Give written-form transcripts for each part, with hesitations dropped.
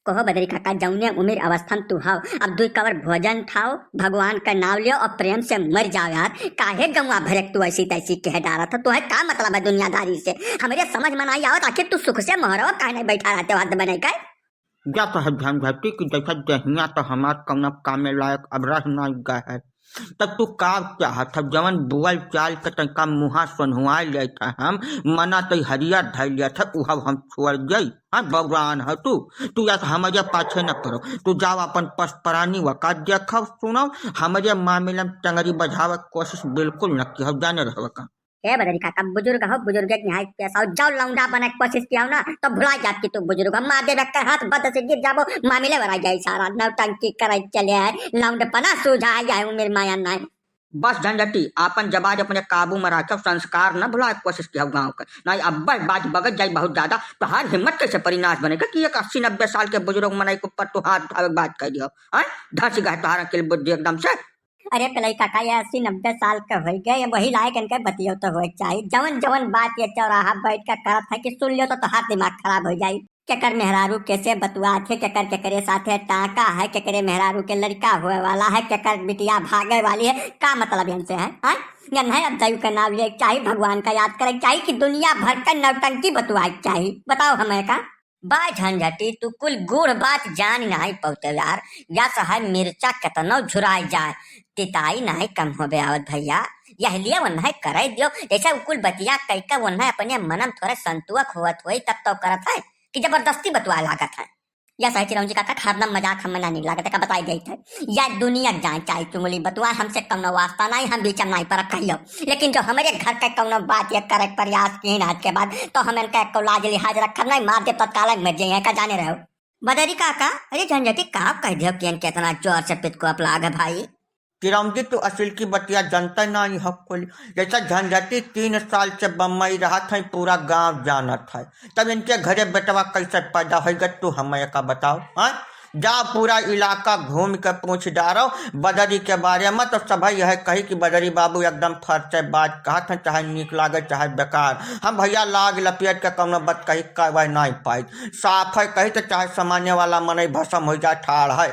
कहो बदरी काका जौने उम्र अवस्था में तू हाव अब दुई कवर भोजन खाओ भगवान का नाम लियो और प्रेम से मर जाओ यार। काहे गंवा भरक तू ऐसी तैसी कह डाला था। तो है का मतलब है दुनियादारी से हमारे समझ में नहीं आवत। आखिर तू सुख से मोहरवा काहे नहीं बैठा रहते हाथ बने का या तो है झंझटी की जैसा दहिया तो हमार कौन कामे लायक अब रह नहीं गए है। तब तू का चाहत जवन बुआल चाल के तनका मुहा सोनहुआ ले था हम मना तो हरिया धर लिया था उहा हम छोड़ गई। हाँ भगवान है तू या हमारे पाछे न करो। तू जाओ अपन पशुप्राणी वका देखो सुनो हमारे मामले में टंगरी बजावे कोशिश बिल्कुल न की जाने रहो का। ए बदरी काका बुजुर्ग हो बुजुर्ग के यहाँ कैसा हो जाओ लौंडा बने की कोशिश किया हो ना तो भुला जात कि तू बुजुर्ग हो मार दे रखकर हाथ बद से गिर जाबो मामले भरा जाए सारा नौटंकी करे चले आए लौंड पना सूझा जाए उम्र माया नहीं। बस झंझटी आपन जबाज अपने काबू में रख संस्कार न भुला कोशिश किया गाँव का नहीं अब बात बगत जाए बहुत ज्यादा तो हर हिम्मत कैसे परिणाश बनेगा कि एक 80-90 साल के बुजुर्ग मनाई को पर तू हाथ उठावे बात कर दियो धस गए तुम्हारा किल बुद्धि एकदम से। अरे पहले काका ये 80-90 साल का हो गए वही लायक इनके बतियो तो हो चाहिए जवन जवन बात ये चौराहा बैठ कर करत है कि सुन लियो तो हाथ दिमाग खराब हो जाये। केकर मेहरारू कैसे बतुआ थे केकर केकरे साथे टाका है केकरे मेहरारू के लड़का हुए वाला है केकर बिटिया भागे वाली है का मतलब इनसे है या नहीं। अब दयु का नाम ले चाहिए भगवान का याद करे चाहिए कि दुनिया भर का नौटंकी बतुआ चाहिए। बताओ हमें का बा झंझटी तू कुल गुड़ बात जान नहीं पौते यार या सहाय मिर्चा केतनो झुराई जाए तिताई नहीं कम हो आवत भैया यह लिए वो नहीं करे दियो ऐसा कुल बतिया कई का वो नहीं अपने मनम थोड़ा संतुक होत होई तब तो करत है कि जबरदस्ती बतुआ लागत है। या सही चिरौंजी काका खारना मजाक हम नहीं लागत का बताई गई थे या दुनिया जाए चाहे चुंगली बतुआ हमसे कौनो वास्ता नहीं हम बीच नहीं पर कहियो लेकिन जो हमारे घर का कौनो बात ये करे प्रयास की आज के बाद तो हम इनका को लाज लिहाज रख नहीं मार दे तत्काल मर जाए का जाने रहो। बदरी काका अरे झंझटी का कह दियो कि कितना जोर से पिट को अपलाग है भाई। चिरौंजी तो असल की बतिया जनता नहीं है कुल जैसा झंझटी 3 साल से बम्बई रहा था पूरा गांव जाना था तब इनके घरे बेटवा कैसे पैदा होगा तू हमें का बताओ। हाँ जा पूरा इलाका घूम के पूछ डारो बदरी के बारे में तो सब यह कही कि बदरी बाबू एकदम फर्ज से बात कहा था चाहे निक लागे चाहे बेकार हम भैया लाग लपेट के कौनो बात कही कहवे नहीं पाई साफ है कही तो चाहे सामान्य वाला मन भसम हो जाए ठाड़ है।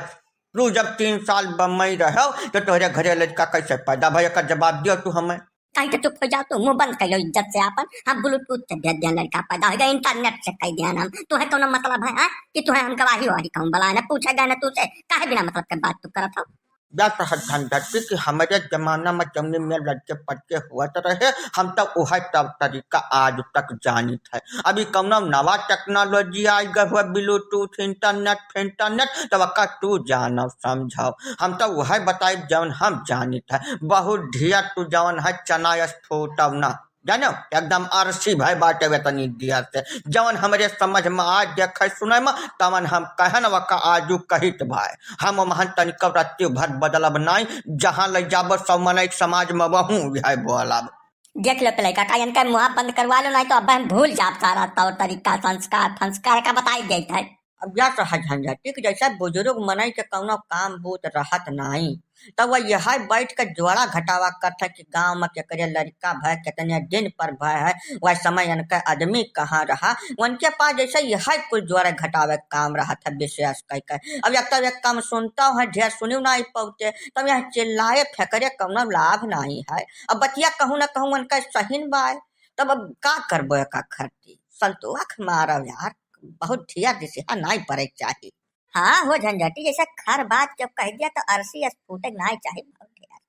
तू जब 3 साल बम्बई रहो तो तोहरे घरे लड़का कैसे पैदा भैया का जवाब दियो तू हमें। कहीं तो चुप हो जाओ तो मुंह बंद कर लो इज्जत से अपन हम ब्लूटूथ से भेज दिया लड़का पैदा होगा इंटरनेट से कह दिया हम तू है कौन मतलब है कि तू है हम गवाही वाही कहूँ बला ना पूछा गया ना तुझसे काहे बिना मतलब के बात तू करत हो। झंझटी कि हमारे जमाना में जमने में लड़के पटके हुआ तो रहे हम तो वह तब तरीका आज तक जानी है। अभी कौन नवा टेक्नोलॉजी आई गए हुआ ब्लूटूथ इंटरनेट तब का तू जानो समझाओ हम तो वह बताई जवन हम जानी है बहुत ढिया तू जवन है चना स्फोटव ना जानो एकदम अरसी भाई बाटे वेतनी दिया से जवन हमारे समझ में आज देख सुने में तवन हम कहन वका आजू कहित भाई हम महन तनिक रत्ती भर बदलब नहीं जहाँ ले जाब सब मन समाज में वहू है बोलब। देख लो पहले काका इनका मुँह बंद करवा लो नहीं तो अब हम भूल जाब सारा तौर तरीका संस्कार का बताई गई था। अब या तो झंझटी जैसा बुजुर्ग मनई के कौनो काम बूत रहत नहीं तब वह यह बैठ कर जोड़ा घटावा करता कि गांव में केकरे लड़का भय कितने दिन पर भय है वह समय इनका आदमी कहाँ रहा उनके पास जैसे यह कुल जोड़ा घटावे काम रहा था विशेष कहकर। अब तब एक काम सुनता हूँ ढेर सुनी नहीं पौते तब यह चिल्लाए फेंकरे कौनो लाभ नहीं है। अब बतिया कहूँ न कहूँ उनका सहीन बाय तब अब का करबो का खर्ची संतोख मारो यार बहुत ढिया दिशा नहीं पड़े चाहिए। हाँ हो झंझटी जैसा खर बात जब कह दिया तो अरसी स्फुटक नहीं चाहिए बहुत यार।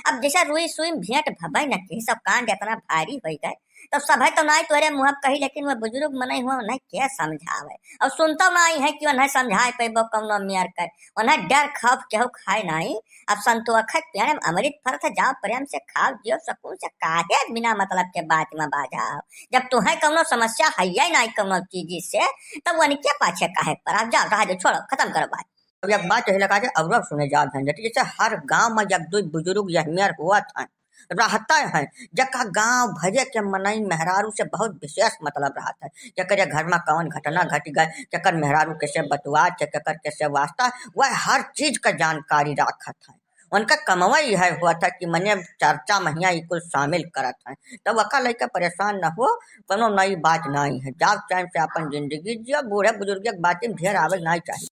अब जैसा रुई सुई भेंट भबई न के सब कांड इतना भारी हो गए तब सब है तो नहीं तोरे मुँह कही लेकिन वह बुजुर्ग मनाई हुआ नहीं क्या समझावे और सुनता नहीं है कि उन्हें समझाए पेबो कौनो मियार कर उन्हें डर खौफ केहू खाए नहीं। अब संतोख पेड़ में अमृत फल था जाओ प्रेम से खाओ जियो सकून से काहे बिना मतलब के बात में बाजाओ जब तुम्हें कौनो समस्या है ही नहीं कौनो चीज से तब उनके पाछे काहे पर आप जाओ रहा छोड़ो खत्म करो बात। अब एक बात यही लगा अब सुने जाओ झंझटी जैसे हर गाँव में जब दो बुजुर्ग यह मेयर हुआ था रहता है जका गांव भजे के मनई मेहरारू से बहुत विशेष मतलब रहता है जकर घर में कौन घटना घट गए जकर मेहरारू कैसे बतुआ केकर कैसे वास्ता वह हर चीज का जानकारी रखत है। उनका कमवा यह हुआ था कि मने चर्चा महिया कुल शामिल करत है तब अका लड़का परेशान न हो कोनो नई बात नहीं है जाग टाइम से अपन जिंदगी जियो बूढ़े बुजुर्ग बातें ढेर आवे नहीं चाहिए।